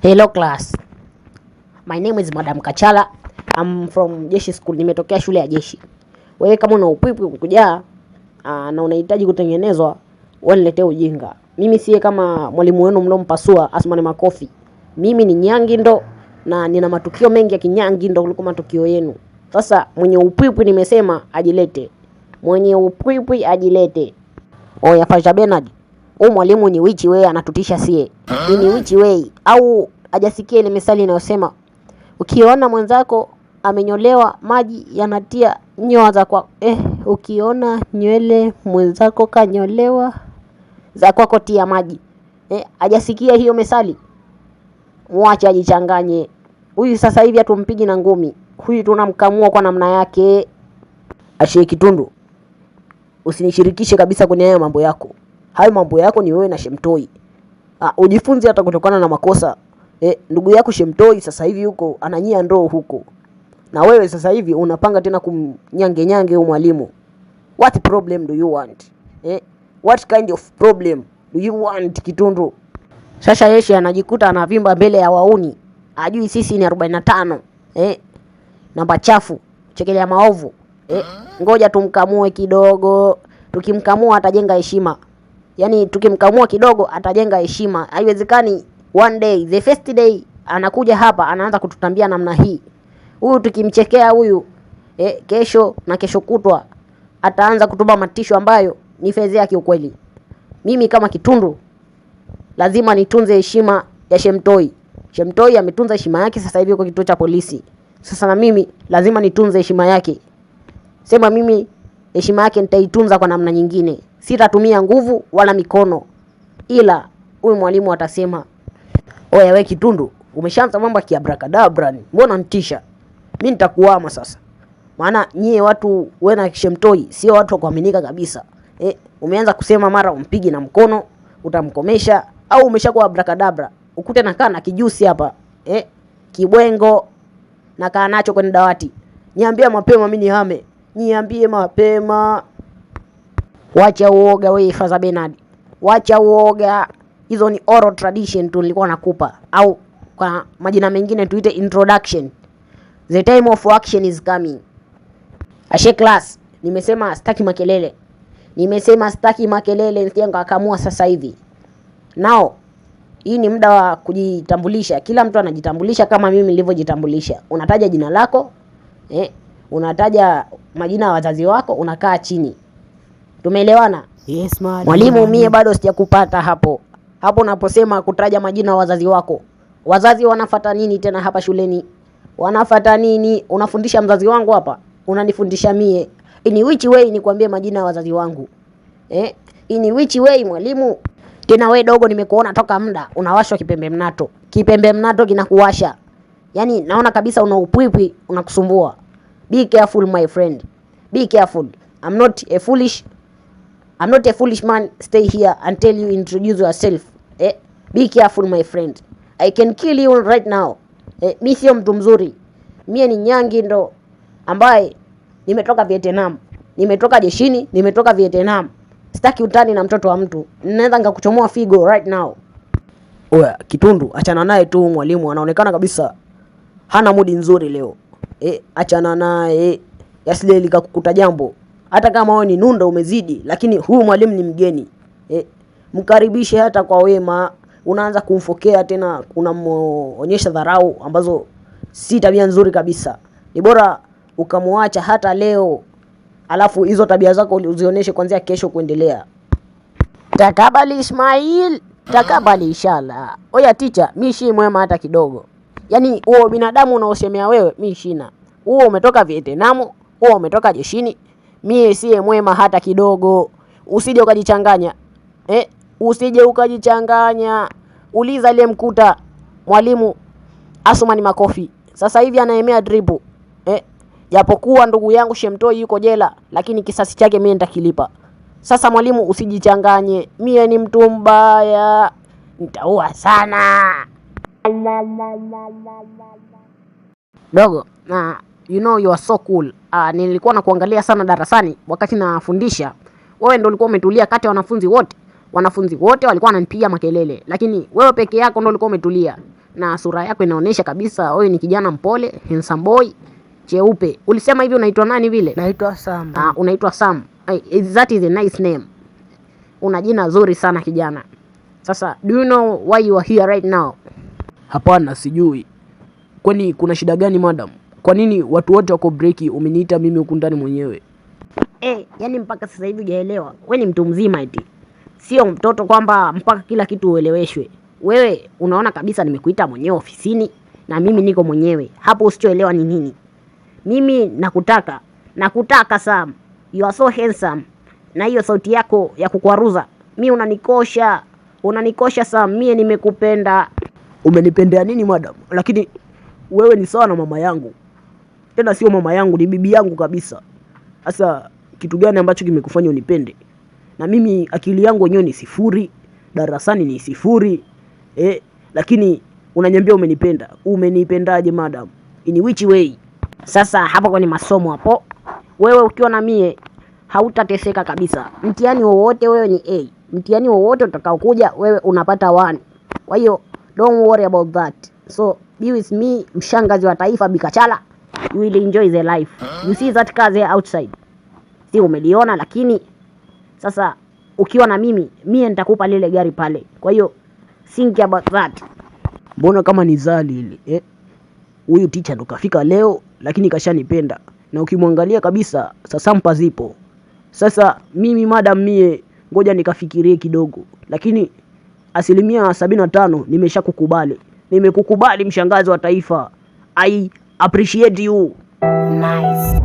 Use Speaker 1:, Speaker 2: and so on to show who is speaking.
Speaker 1: Hello class. My name is Madam Kachala. I'm from Jeshi School. Nimetokea shule ya jeshi. Wewe kama una upipi kujaa na unahitaji kutengenezwa, wewe niletee ujinga. Mimi siye kama mwalimu wenu mlompasua Asmani Makofi. Mimi ni Nyangindo na nina matukio mengi ya kinyangindo kuliko matukio yenu. Sasa mwenye upipi nimesema ajilete. Mwenye upipi ajilete. Oya Fasha Bernard. Mwalimu ni wichi wewe anatutisha sie. Ni wichi wewe au hajasikia ile methali inayosema ukiona mwenzako amenyolewa maji yanatia nyoa za kwa ukiona nywele mwenzako kanyolewa za kwako tia maji. Hajasikia hiyo methali? Mwache ajichanganye. Huyu sasa hivi hatumpigi na ngumi. Huyu tunamkamua kwa namna yake. Ashie Kitundu. Usinishirikishe kabisa kwenye hayo mambo yako. Hayo mambo yako ni wewe na Shemtoi. Ujifunze hata kutokana na makosa. Ndugu yako Shemtoi sasa hivi huko ananyia ndoo huko. Na wewe sasa hivi unapanga tena kumnyange huyo mwalimu. What problem do you want? What kind of problem do you want, Kitundu? Sasa Yeshi anajikuta anavimba mbele ya wauni. Ajui sisi ni 45. Namba chafu, chekelea maovu. Ngoja tumkamue kidogo. Tukimkamua atajenga heshima. Yaani tukimkamua kidogo atajenga heshima. Haiwezekani one day, the first day anakuja hapa anaanza kututambia namna hii. Huyu tukimchekea huyu kesho na kesho kutwa ataanza kutuba matisho ambayo ni fezea kiukweli. Mimi kama Kitundu lazima nitunze heshima ya Shemtoi. Shemtoi ametunza heshima yake sasa hivi kwa kituo cha polisi. Sasa na mimi lazima nitunze heshima yake. Sema mimi heshima yake nitaitunza kwa namna nyingine. Sitatumia nguvu wala mikono. Ila huyu mwalimu atasema, "Oya wewe Kitundu, umeshaanza mambo ya kiabrakadabra. Mbona nitisha? Mimi nitakuama sasa." Maana nyie watu wewe na Shemtoi sio watu wa kuaminika kabisa. Umeanza kusema mara umpigi na mkono, utamkomesha au umeshakuwa abrakadabra. Ukute nakaa na kijusi hapa. Kibwengo nakaa nacho kwenye dawati. Niambie mapema mimi nihame. Niambie mapema. Wacha uoga wewe Fasha Bernard. Wacha uoga. Hizo ni oral tradition tu nilikuwa nakupa, au kwa majina mengine tuite introduction. The time of action is coming. Ashe class, nimesema sitaki makelele. Nisianga akamua sasa hivi. Now, hii ni muda wa kujitambulisha. Kila mtu anajitambulisha kama mimi nilivyojitambulisha. Unataja jina lako, unataja majina ya wazazi wako, unakaa chini. Tumeelewana?
Speaker 2: Yes,
Speaker 1: mwalimu. Mie bado sijakupata hapo. Hapo unaposema kutaja majina ya wazazi wako. Wazazi wanafuata nini tena hapa shuleni? Wanafuata nini? Unafundisha mzazi wangu hapa? Unanifundisha mie? In which way nikwambie majina ya wazazi wangu? In which way mwalimu? Tena we dogo nimekuona toka muda unawashwa kipembe mnato. Kipembe mnato kinakuwasha. Yaani naona kabisa una upwipi unakusumbua. Be careful my friend. Be careful. I'm not a foolish man. Stay here until you introduce yourself. Be careful my friend. I can kill you right now. Mimi sio mtu mzuri. Mie ni Nyangindo ambaye nimetoka Vietnam. Nimetoka jeshini, nimetoka Vietnam. Sitaki utani na mtoto wa mtu. Ninaweza ngakuchomoa figo right now. Oya Kitundu, achana naye tu mwalimu, anaonekana kabisa hana mudi nzuri leo. Achana naye. Yasile likakukuta jambo. Hata kama wewe ni nunda umezidi, lakini huyu mwalimu ni mgeni. Mkaribishe hata kwa wema. Unaanza kumfokea tena, unamuonyesha dharau ambazo si tabia nzuri kabisa. Ni bora ukamwacha hata leo. Alafu hizo tabia zako uzionyeshe kuanzia kesho kuendelea. Takabali Ismail, takabali inshallah. Oya teacher, mimi si mwema hata kidogo. Yaani huo binadamu unaosemea wewe, mimi sina. Huo umetoka Vietnam, huo umetoka jeshini. Mie siye mwema hata kidogo. Usije ukajichanganya. Usije ukajichanganya. Uliza ile mkuta mwalimu Asmani Makofi. Sasa hivi anaemea dribble. Japokuwa ndugu yangu Shemtoi yuko jela, lakini kisasi chake mimi nitakilipa. Sasa mwalimu usijichanganye. Mie ni mtu mbaya. Nitaua sana. Dogo, you know you are so cool. Nilikuwa nakuangalia sana darasani wakati nafundisha. Wewe ndio ulikuwa umetulia kati ya wanafunzi wote. Wanafunzi wote walikuwa wananipiga makelele, lakini wewe peke yako ndio ulikuwa umetulia. na sura yako inaonyesha kabisa wewe ni kijana mpole, handsome boy, cheupe. Ulisema hivi unaitwa nani vile?
Speaker 2: Naitwa Sam.
Speaker 1: Unaitwa Sam. That is a nice name. Una jina zuri sana kijana. Sasa, do you know why you are here right now?
Speaker 2: Hapana, sijui. Kwani kuna shida gani madam? Kwa nini watu wote wako breaki umeniita mimi huku ndani mwenyewe?
Speaker 1: Yani mpaka sasa hivi hujaelewa. Wewe ni mtu mzima eti. Sio mtoto kwamba mpaka kila kitu ueleweshwe. Wewe unaona kabisa nimekuita mwenyewe ofisini na mimi niko mwenyewe. Hapo usichoelewa ni nini? Mimi nakutaka Sam. You are so handsome. Na hiyo sauti yako ya kukwaruza, mimi unanikosha Sam, mimi nimekupenda.
Speaker 2: Umenipendea nini madam? Lakini wewe ni sawa na mama yangu. Tena sio mama yangu, ni bibi yangu kabisa. Sasa kitu gani ambacho kimekufanya unipende? Na mimi akili yangu wenyewe ni sifuri, darasani ni sifuri. Lakini unaniambia umenipenda. Umenipendaje madam? In which way?
Speaker 1: Sasa hapo kwenye masomo hapo, wewe ukiwa na mie hautateseka kabisa. Mtihani wowote wewe ni A. Mtihani wowote utakaokuja wewe unapata 1. Kwa hiyo don't worry about that. So be with me, mshangazi wa taifa Bikachala. You will enjoy the life. You see that car there outside? Si umeliona, lakini sasa ukiwa na mie nitakupa lile gari pale. Kwa hiyo think about that.
Speaker 2: Mbona kama ni zali ile? Huyu teacher ndo kafika leo lakini kashanipenda. Na ukimwangalia kabisa sasa mpa zipo. Sasa mimi madam ngoja nikafikirie kidogo. Lakini 75% nimeshakukubali. Nimekukubali mshangazi wa taifa. I appreciate you.
Speaker 1: Nice.